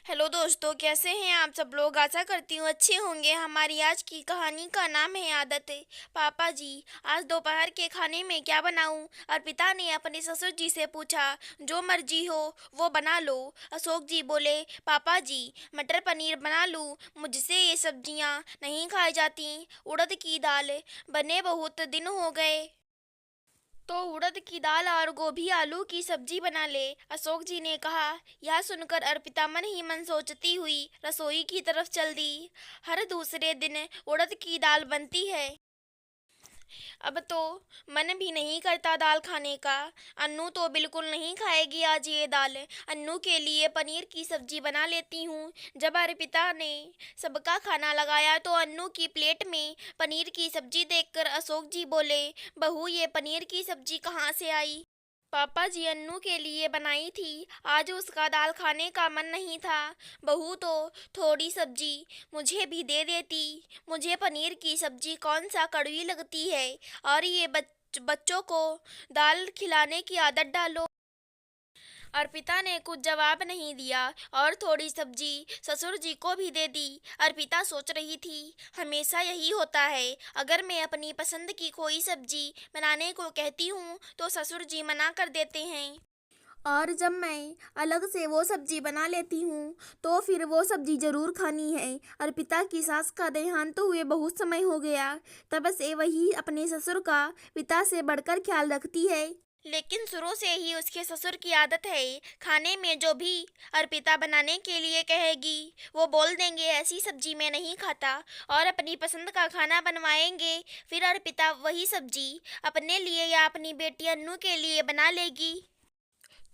Hello दोस्तों, कैसे हैं आप सब लोग। आशा करती हूँ अच्छे होंगे। हमारी आज की कहानी का नाम है आदतें। पापा जी, आज दोपहर के खाने में क्या बनाऊं? अर्पिता ने अपने ससुर जी से पूछा। जो मर्जी हो वो बना लो। अशोक जी बोले, पापा जी मटर पनीर बना लूं? मुझसे ये सब्जियां नहीं खाई जाती। उड़द की दाल बने बहुत दिन हो गए, तो उड़द की दाल और गोभी आलू की सब्जी बना ले। अशोक जी ने कहा। यह सुनकर अर्पिता मन ही मन सोचती हुई रसोई की तरफ चल दी। हर दूसरे दिन उड़द की दाल बनती है। अब तो मन भी नहीं करता दाल खाने का। अन्नू तो बिल्कुल नहीं खाएगी आज ये दाल। अन्नू के लिए पनीर की सब्जी बना लेती हूँ। जब अर्पिता ने सबका खाना लगाया तो अन्नू की प्लेट में पनीर की सब्जी देखकर अशोक जी बोले, बहू ये पनीर की सब्जी कहाँ से आई? पापा जी अन्नू के लिए बनाई थी। आज उसका दाल खाने का मन नहीं था। बहू तो थोड़ी सब्जी मुझे भी दे देती। मुझे पनीर की सब्जी कौन सा कड़वी लगती है। और ये बच्चों को दाल खिलाने की आदत डालो। अर्पिता ने कुछ जवाब नहीं दिया और थोड़ी सब्जी ससुर जी को भी दे दी। अर्पिता सोच रही थी, हमेशा यही होता है। अगर मैं अपनी पसंद की कोई सब्जी बनाने को कहती हूँ तो ससुर जी मना कर देते हैं, और जब मैं अलग से वो सब्जी बना लेती हूँ तो फिर वो सब्जी जरूर खानी है। अर्पिता की सास का देहांत तो हुए बहुत समय हो गया, तब से वही अपने ससुर का पिता से बढ़कर ख्याल रखती है। लेकिन शुरू से ही उसके ससुर की आदत है, खाने में जो भी अर्पिता बनाने के लिए कहेगी वो बोल देंगे ऐसी सब्जी मैं नहीं खाता, और अपनी पसंद का खाना बनवाएंगे। फिर अर्पिता वही सब्जी अपने लिए या अपनी बेटी अन्नू के लिए बना लेगी,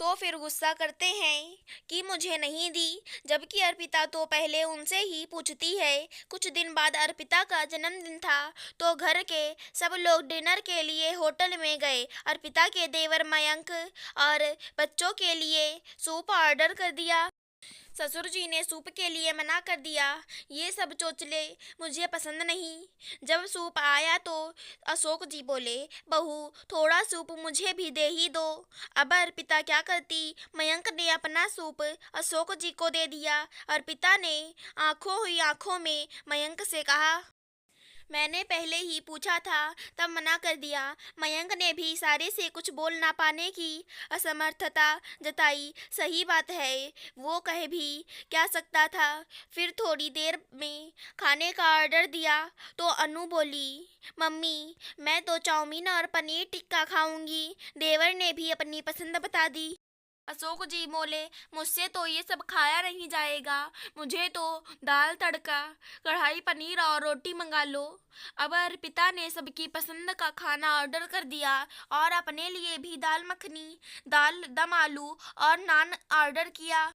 तो फिर गुस्सा करते हैं कि मुझे नहीं दी, जबकि अर्पिता तो पहले उनसे ही पूछती है। कुछ दिन बाद अर्पिता का जन्मदिन था तो घर के सब लोग डिनर के लिए होटल में गए। अर्पिता के देवर मयंक और बच्चों के लिए सूप ऑर्डर कर दिया। ससुर जी ने सूप के लिए मना कर दिया। ये सब चोचले मुझे पसंद नहीं। जब सूप आया तो अशोक जी बोले, बहू थोड़ा सूप मुझे भी दे ही दो। अब अर्पिता क्या करती। मयंक ने अपना सूप अशोक जी को दे दिया। अर्पिता ने आंखों हुई आंखों में मयंक से कहा, मैंने पहले ही पूछा था तब मना कर दिया। मयंक ने भी इशारे से कुछ बोल ना पाने की असमर्थता जताई। सही बात है, वो कह भी क्या सकता था। फिर थोड़ी देर में खाने का ऑर्डर दिया तो अनु बोली, मम्मी मैं तो चाउमीन और पनीर टिक्का खाऊंगी। देवर ने भी अपनी पसंद बता दी। अशोक जी बोले, मुझसे तो ये सब खाया नहीं जाएगा। मुझे तो दाल तड़का, कढ़ाई पनीर और रोटी मंगा लो। अब अर्पिता ने सबकी पसंद का खाना ऑर्डर कर दिया और अपने लिए भी दाल मखनी, दाल दम आलू और नान ऑर्डर किया।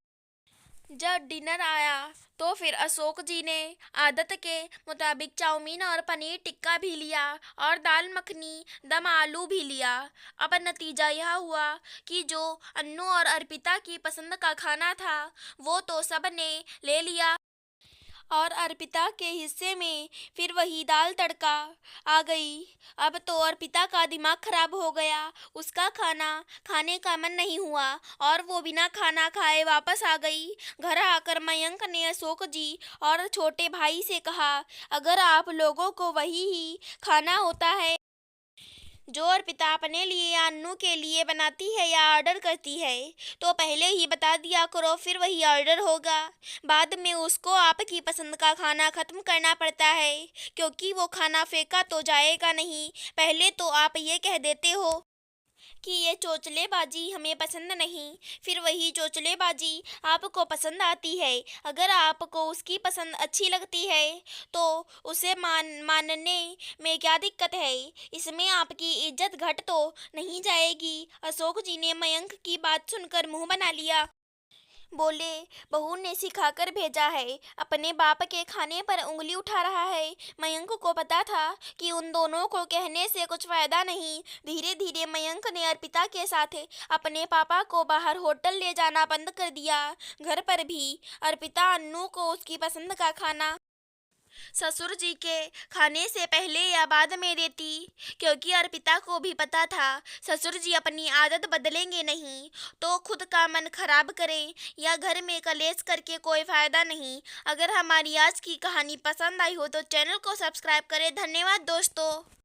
जब डिनर आया तो फिर अशोक जी ने आदत के मुताबिक चाउमीन और पनीर टिक्का भी लिया और दाल मखनी दम आलू भी लिया। अब नतीजा यह हुआ कि जो अन्नू और अर्पिता की पसंद का खाना था वो तो सब ने ले लिया, और अर्पिता के हिस्से में फिर वही दाल तड़का आ गई। अब तो अर्पिता का दिमाग खराब हो गया। उसका खाना खाने का मन नहीं हुआ और वो बिना खाना खाए वापस आ गई। घर आकर मयंक ने अशोक जी और छोटे भाई से कहा, अगर आप लोगों को वही ही खाना होता है जो अर्पिता अपने लिए या अन्नू के लिए बनाती है या ऑर्डर करती है, तो पहले ही बता दिया करो, फिर वही ऑर्डर होगा। बाद में उसको आपकी पसंद का खाना खत्म करना पड़ता है, क्योंकि वो खाना फेंका तो जाएगा नहीं। पहले तो आप ये कह देते हो कि ये चोचलेबाजी हमें पसंद नहीं, फिर वही चोचलेबाजी आपको पसंद आती है। अगर आपको उसकी पसंद अच्छी लगती है तो उसे मानने में क्या दिक्कत है। इसमें आपकी इज्जत घट तो नहीं जाएगी। अशोक जी ने मयंक की बात सुनकर मुंह बना लिया। बोले, बहू ने सिखाकर भेजा है, अपने बाप के खाने पर उंगली उठा रहा है। मयंक को पता था कि उन दोनों को कहने से कुछ फायदा नहीं। धीरे धीरे मयंक ने अर्पिता के साथ अपने पापा को बाहर होटल ले जाना बंद कर दिया। घर पर भी अर्पिता अन्नू को उसकी पसंद का खाना ससुर जी के खाने से पहले या बाद में देती, क्योंकि अर्पिता को भी पता था ससुर जी अपनी आदत बदलेंगे नहीं, तो खुद का मन खराब करें या घर में कलेश करके कोई फायदा नहीं। अगर हमारी आज की कहानी पसंद आई हो तो चैनल को सब्सक्राइब करें। धन्यवाद दोस्तों।